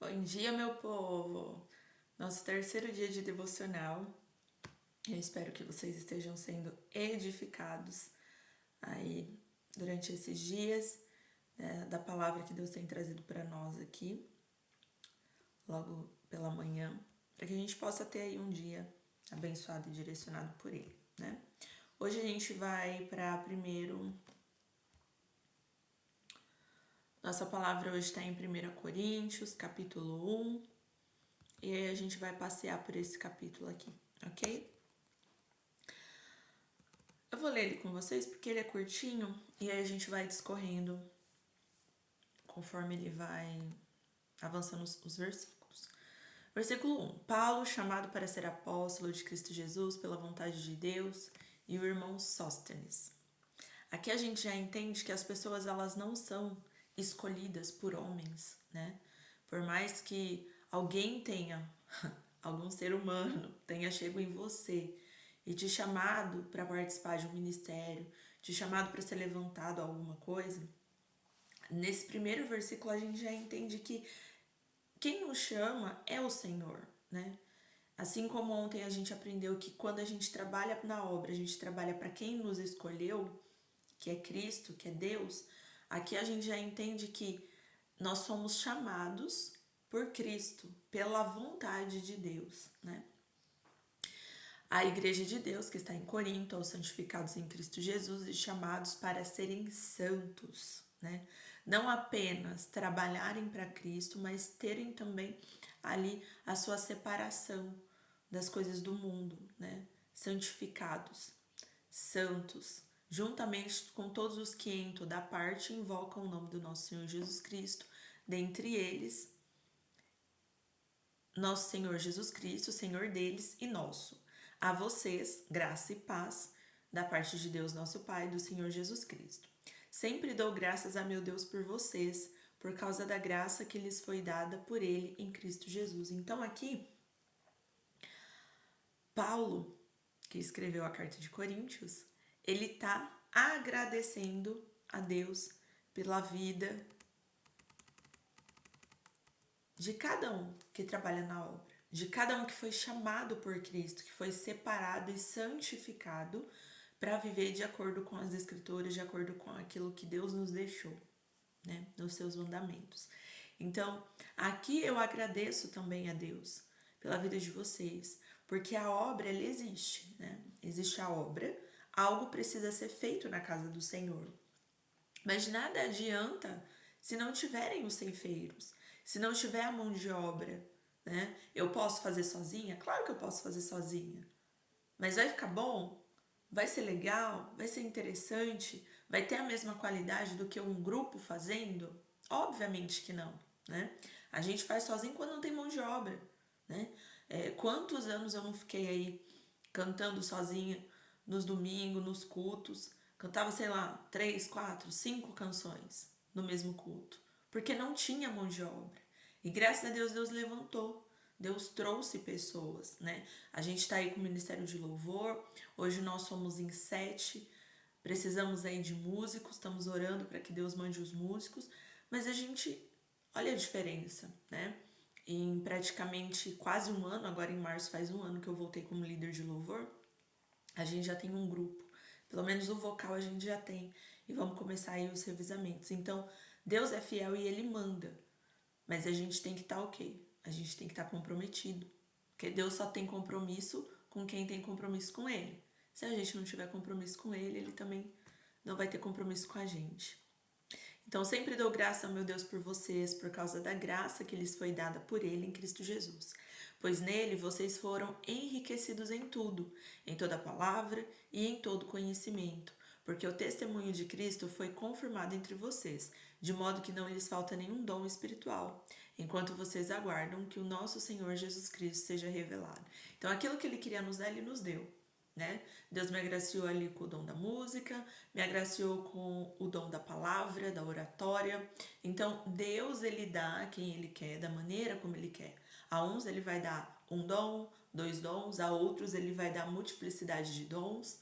Bom dia, meu povo! Nosso terceiro dia de devocional. Eu espero que vocês estejam sendo edificados aí durante esses dias, da palavra que Deus tem trazido para nós aqui, logo pela manhã, para que a gente possa ter aí um dia abençoado e direcionado por Ele, né? Hoje a gente vai para primeiro. Nossa palavra hoje está em 1 Coríntios, capítulo 1. E aí a gente vai passear por esse capítulo aqui, ok? Eu vou ler ele com vocês porque ele é curtinho e aí a gente vai discorrendo conforme ele vai avançando os versículos. Versículo 1. Paulo, chamado para ser apóstolo de Cristo Jesus pela vontade de Deus, e o irmão Sóstenes. Aqui a gente já entende que as pessoas elas não são escolhidas por homens, né? Por mais que alguém tenha, algum ser humano tenha chego em você e te chamado para participar de um ministério, te chamado para ser levantado a alguma coisa, nesse primeiro versículo a gente já entende que quem nos chama é o Senhor, né? Assim como ontem a gente aprendeu que quando a gente trabalha na obra, a gente trabalha para quem nos escolheu, que é Cristo, que é Deus, aqui a gente já entende que nós somos chamados por Cristo, pela vontade de Deus, né? A igreja de Deus que está em Corinto, aos santificados em Cristo Jesus e chamados para serem santos, né? Não apenas trabalharem para Cristo, mas terem também ali a sua separação das coisas do mundo, né? Santificados, santos, juntamente com todos os que em toda parte invocam o nome do nosso Senhor Jesus Cristo, dentre eles, nosso Senhor Jesus Cristo, Senhor deles e nosso. A vocês, graça e paz, da parte de Deus nosso Pai, do Senhor Jesus Cristo. Sempre dou graças a meu Deus por vocês, por causa da graça que lhes foi dada por Ele em Cristo Jesus. Então aqui, Paulo, que escreveu a carta de Coríntios, ele está agradecendo a Deus pela vida de cada um que trabalha na obra, de cada um que foi chamado por Cristo, que foi separado e santificado para viver de acordo com as Escrituras, de acordo com aquilo que Deus nos deixou, né, nos seus mandamentos. Então, aqui eu agradeço também a Deus pela vida de vocês, porque a obra, ela existe, né? Existe a obra, algo precisa ser feito na casa do Senhor. Mas nada adianta se não tiverem os ceifeiros, se não tiver a mão de obra, né? Eu posso fazer sozinha? Claro que eu posso fazer sozinha. Mas vai ficar bom? Vai ser legal? Vai ser interessante? Vai ter a mesma qualidade do que um grupo fazendo? Obviamente que não, né? A gente faz sozinho quando não tem mão de obra, né? Quantos anos eu não fiquei aí cantando sozinha nos domingos, nos cultos? Cantava, sei lá, 3, 4, 5 canções no mesmo culto, porque não tinha mão de obra. E graças a Deus, Deus levantou. Deus trouxe pessoas, né? A gente está aí com o Ministério de Louvor. Hoje nós somos em 7. Precisamos aí de músicos. Estamos orando para que Deus mande os músicos. Mas a gente, olha a diferença, né? Em praticamente quase um ano, agora em março faz um ano que eu voltei como líder de louvor, a gente já tem um grupo. Pelo menos o vocal a gente já tem. E vamos começar aí os revisamentos. Então, Deus é fiel e Ele manda. Mas a gente tem que estar ok. A gente tem que estar comprometido. Porque Deus só tem compromisso com quem tem compromisso com Ele. Se a gente não tiver compromisso com Ele, Ele também não vai ter compromisso com a gente. Então, sempre dou graça ao meu Deus por vocês, por causa da graça que lhes foi dada por Ele em Cristo Jesus. Pois nele vocês foram enriquecidos em tudo, em toda palavra e em todo conhecimento, porque o testemunho de Cristo foi confirmado entre vocês, de modo que não lhes falta nenhum dom espiritual, enquanto vocês aguardam que o nosso Senhor Jesus Cristo seja revelado. Então, aquilo que Ele queria nos dar, Ele nos deu. Né? Deus me agraciou ali com o dom da música, me agraciou com o dom da palavra, da oratória. Então, Deus, Ele dá a quem Ele quer, da maneira como Ele quer. A uns Ele vai dar um dom, 2 dons, a outros Ele vai dar multiplicidade de dons,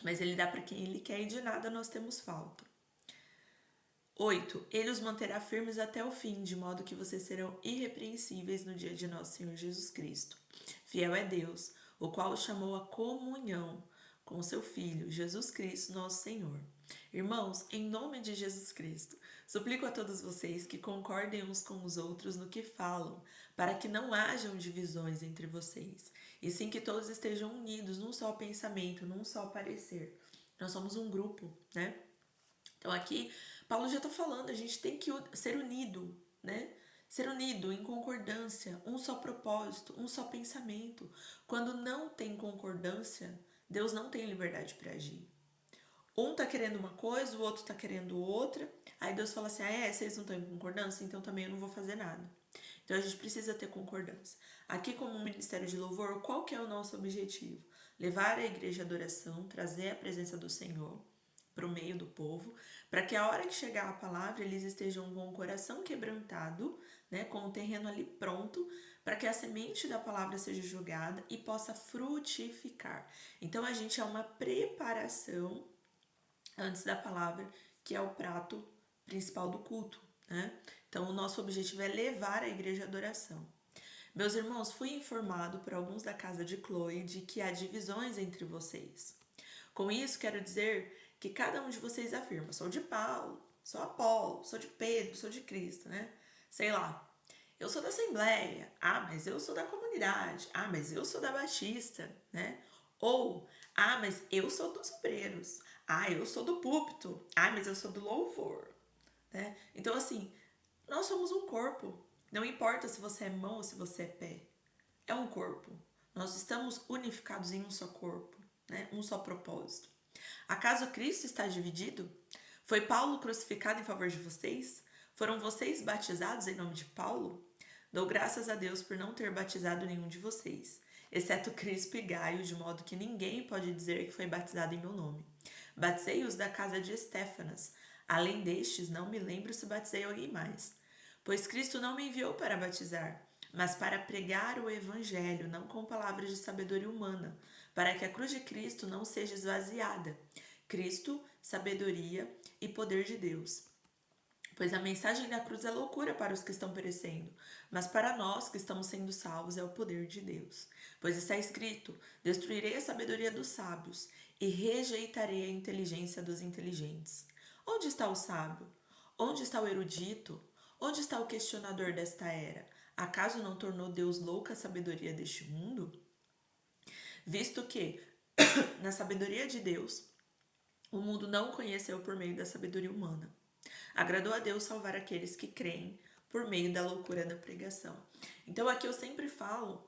mas Ele dá para quem Ele quer e de nada nós temos falta. 8. Ele os manterá firmes até o fim, de modo que vocês serão irrepreensíveis no dia de nosso Senhor Jesus Cristo. Fiel é Deus, o qual os chamou à comunhão com seu Filho, Jesus Cristo, nosso Senhor. Irmãos, em nome de Jesus Cristo, suplico a todos vocês que concordem uns com os outros no que falam, para que não hajam divisões entre vocês, e sim que todos estejam unidos num só pensamento, num só parecer. Nós somos um grupo, né? Então aqui, Paulo já está falando, a gente tem que ser unido, né? Ser unido em concordância, um só propósito, um só pensamento. Quando não tem concordância, Deus não tem liberdade para agir. Um tá querendo uma coisa, o outro tá querendo outra. Aí Deus fala assim: vocês não estão em concordância, então também eu não vou fazer nada. Então a gente precisa ter concordância. Aqui, como Ministério de Louvor, qual que é o nosso objetivo? Levar a igreja à adoração, trazer a presença do Senhor para o meio do povo, para que a hora que chegar a palavra, eles estejam com o coração quebrantado, né, com o terreno ali pronto, para que a semente da palavra seja jogada e possa frutificar. Então a gente é uma preparação antes da palavra, que é o prato principal do culto, né? Então o nosso objetivo é levar a igreja à adoração. Meus irmãos, fui informado por alguns da casa de Chloe de que há divisões entre vocês. Com isso, quero dizer que cada um de vocês afirma: sou de Paulo, sou Apolo, sou de Pedro, sou de Cristo, né? Sei lá, eu sou da Assembleia, mas eu sou da comunidade, mas eu sou da Batista, né? Ou, mas eu sou dos obreiros, eu sou do púlpito, mas eu sou do louvor, né? Então, assim, nós somos um corpo. Não importa se você é mão ou se você é pé. É um corpo. Nós estamos unificados em um só corpo, né? Um só propósito. Acaso Cristo está dividido? Foi Paulo crucificado em favor de vocês? Foram vocês batizados em nome de Paulo? Dou graças a Deus por não ter batizado nenhum de vocês, exceto Crispo e Gaio, de modo que ninguém pode dizer que foi batizado em meu nome. Batizei-os da casa de Estéfanas. Além destes, não me lembro se batizei alguém mais. Pois Cristo não me enviou para batizar, mas para pregar o Evangelho, não com palavras de sabedoria humana, para que a cruz de Cristo não seja esvaziada. Cristo, sabedoria e poder de Deus. Pois a mensagem da cruz é loucura para os que estão perecendo, mas para nós que estamos sendo salvos é o poder de Deus. Pois está escrito: destruirei a sabedoria dos sábios e rejeitarei a inteligência dos inteligentes. Onde está o sábio? Onde está o erudito? Onde está o questionador desta era? Acaso não tornou Deus louca a sabedoria deste mundo? Visto que, na sabedoria de Deus, o mundo não o conheceu por meio da sabedoria humana. Agradou a Deus salvar aqueles que creem por meio da loucura da pregação. Então aqui eu sempre falo,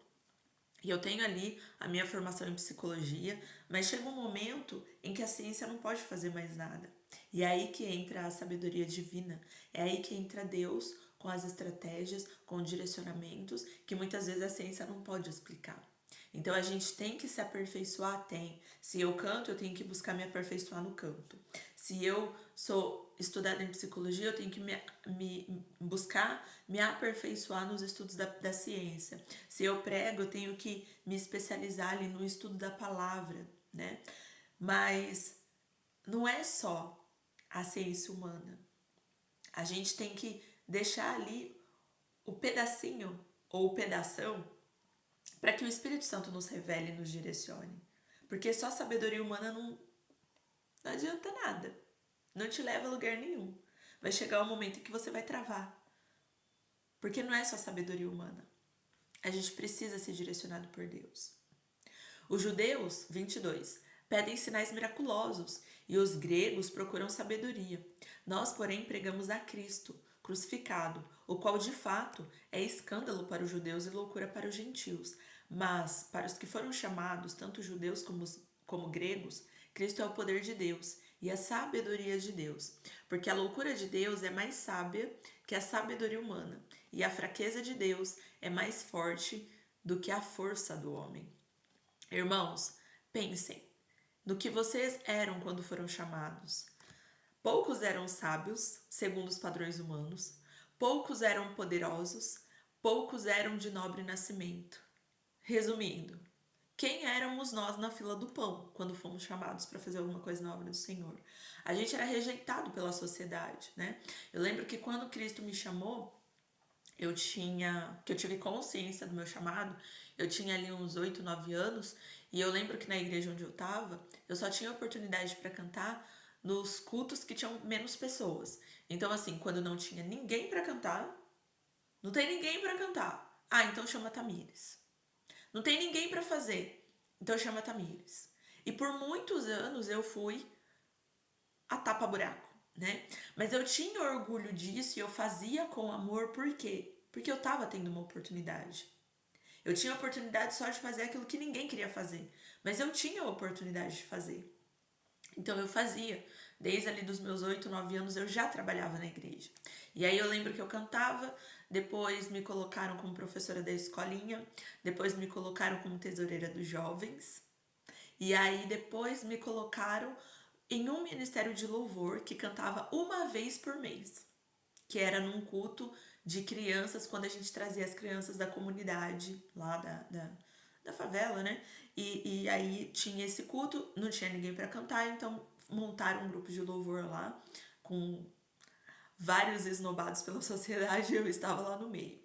e eu tenho ali a minha formação em psicologia, mas chega um momento em que a ciência não pode fazer mais nada. E é aí que entra a sabedoria divina, é aí que entra Deus com as estratégias, com direcionamentos que muitas vezes a ciência não pode explicar. Então a gente tem que se aperfeiçoar, tem. Se eu canto, eu tenho que buscar me aperfeiçoar no canto. Se eu sou estudada em psicologia, eu tenho que buscar me aperfeiçoar nos estudos da ciência. Se eu prego, eu tenho que me especializar ali no estudo da palavra, né? Mas não é só a ciência humana. A gente tem que deixar ali o pedacinho ou o pedação para que o Espírito Santo nos revele e nos direcione. Porque só sabedoria humana não adianta nada. Não te leva a lugar nenhum. Vai chegar um momento em que você vai travar. Porque não é só sabedoria humana. A gente precisa ser direcionado por Deus. Os judeus, 22, pedem sinais miraculosos e os gregos procuram sabedoria. Nós, porém, pregamos a Cristo, crucificado, o qual de fato é escândalo para os judeus e loucura para os gentios. Mas, para os que foram chamados, tanto judeus como gregos, Cristo é o poder de Deus e a sabedoria de Deus. Porque a loucura de Deus é mais sábia que a sabedoria humana, e a fraqueza de Deus é mais forte do que a força do homem. Irmãos, pensem no que vocês eram quando foram chamados. Poucos eram sábios, segundo os padrões humanos, poucos eram poderosos, poucos eram de nobre nascimento. Resumindo, quem éramos nós na fila do pão, quando fomos chamados para fazer alguma coisa na obra do Senhor. A gente era rejeitado pela sociedade, né? Eu lembro que quando Cristo me chamou, eu tive consciência do meu chamado, eu tinha ali uns 8, 9 anos, e eu lembro que na igreja onde eu tava, eu só tinha oportunidade para cantar nos cultos que tinham menos pessoas. Então, assim, quando não tinha ninguém para cantar, não tem ninguém para cantar. Ah, então chama Tamires. Não tem ninguém para fazer, então chama Tamires. E por muitos anos eu fui a tapa-buraco, né? Mas eu tinha orgulho disso e eu fazia com amor, por quê? Porque eu tava tendo uma oportunidade. Eu tinha a oportunidade só de fazer aquilo que ninguém queria fazer, mas eu tinha a oportunidade de fazer. Então eu fazia. Desde ali dos meus 8, 9 anos eu já trabalhava na igreja. E aí eu lembro que eu cantava, depois me colocaram como professora da escolinha, depois me colocaram como tesoureira dos jovens. E aí depois me colocaram em um ministério de louvor que cantava uma vez por mês, que era num culto de crianças, quando a gente trazia as crianças da comunidade lá da favela, né? E aí tinha esse culto, não tinha ninguém para cantar, então montaram um grupo de louvor lá, com vários esnobados pela sociedade, eu estava lá no meio.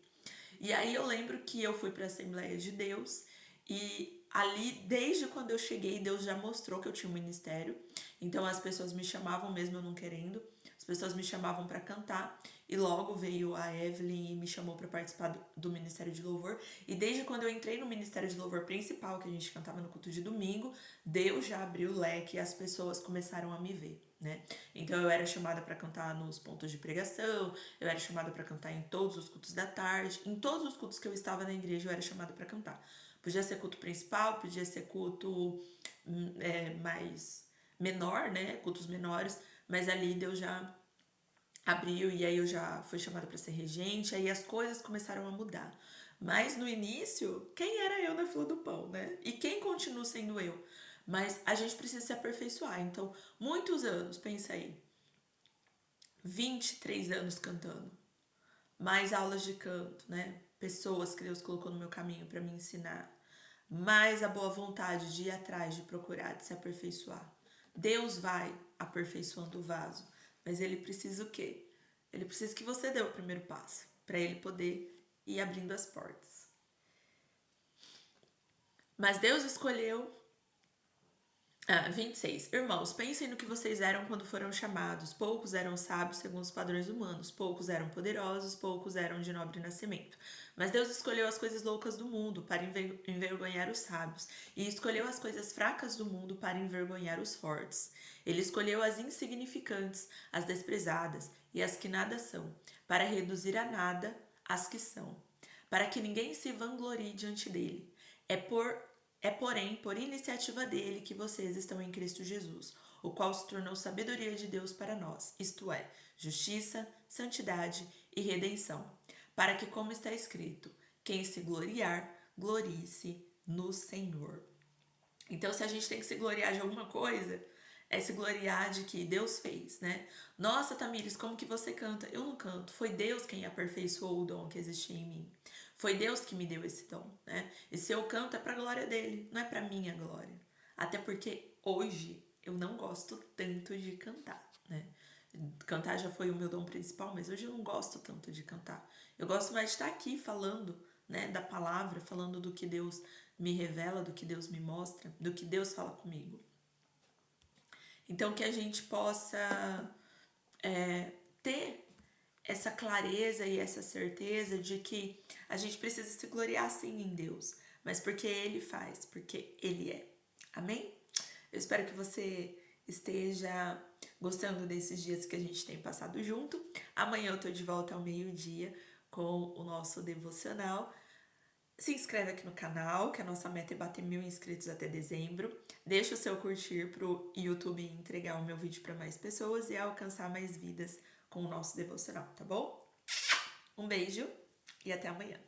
E aí eu lembro que eu fui para a Assembleia de Deus e ali, desde quando eu cheguei, Deus já mostrou que eu tinha um ministério. Então as pessoas me chamavam mesmo eu não querendo. As pessoas me chamavam para cantar e logo veio a Evelyn e me chamou para participar do Ministério de Louvor. E desde quando eu entrei no Ministério de Louvor principal, que a gente cantava no culto de domingo, Deus já abriu o leque e as pessoas começaram a me ver, né? Então eu era chamada para cantar nos pontos de pregação, eu era chamada para cantar em todos os cultos da tarde, em todos os cultos que eu estava na igreja eu era chamada para cantar. Podia ser culto principal, podia ser culto mais menor, né? Cultos menores, mas ali Deus já abriu e aí eu já fui chamada para ser regente, aí as coisas começaram a mudar. Mas no início, quem era eu na fila do pão, né? E quem continua sendo eu? Mas a gente precisa se aperfeiçoar. Então, muitos anos, pensa aí, 23 anos cantando, mais aulas de canto, né? Pessoas que Deus colocou no meu caminho para me ensinar, mais a boa vontade de ir atrás, de procurar, de se aperfeiçoar. Deus vai aperfeiçoando o vaso, mas ele precisa o quê? Ele precisa que você dê o primeiro passo para ele poder ir abrindo as portas. Mas Deus escolheu 26. Irmãos, pensem no que vocês eram quando foram chamados. Poucos eram sábios segundo os padrões humanos, poucos eram poderosos, poucos eram de nobre nascimento. Mas Deus escolheu as coisas loucas do mundo para envergonhar os sábios, e escolheu as coisas fracas do mundo para envergonhar os fortes. Ele escolheu as insignificantes, as desprezadas e as que nada são, para reduzir a nada as que são, para que ninguém se vanglorie diante dele. Porém, por iniciativa dele que vocês estão em Cristo Jesus, o qual se tornou sabedoria de Deus para nós, isto é, justiça, santidade e redenção, para que, como está escrito, quem se gloriar, glorie-se no Senhor. Então, se a gente tem que se gloriar de alguma coisa, é se gloriar de que Deus fez, né? Nossa, Tamires, como que você canta? Eu não canto. Foi Deus quem aperfeiçoou o dom que existia em mim. Foi Deus que me deu esse dom, né? E se eu canto é pra glória dele, não é pra minha glória. Até porque hoje eu não gosto tanto de cantar, né? Cantar já foi o meu dom principal, mas hoje eu não gosto tanto de cantar. Eu gosto mais de estar aqui falando, né, da palavra, falando do que Deus me revela, do que Deus me mostra, do que Deus fala comigo. Então, que a gente possa ter essa clareza e essa certeza de que a gente precisa se gloriar sim em Deus, mas porque Ele faz, porque Ele é. Amém? Eu espero que você esteja gostando desses dias que a gente tem passado junto. Amanhã eu tô de volta ao meio-dia com o nosso devocional. Se inscreve aqui no canal, que a nossa meta é bater 1.000 inscritos até dezembro. Deixa o seu curtir pro YouTube entregar o meu vídeo para mais pessoas e alcançar mais vidas com o nosso devocional, tá bom? Um beijo e até amanhã.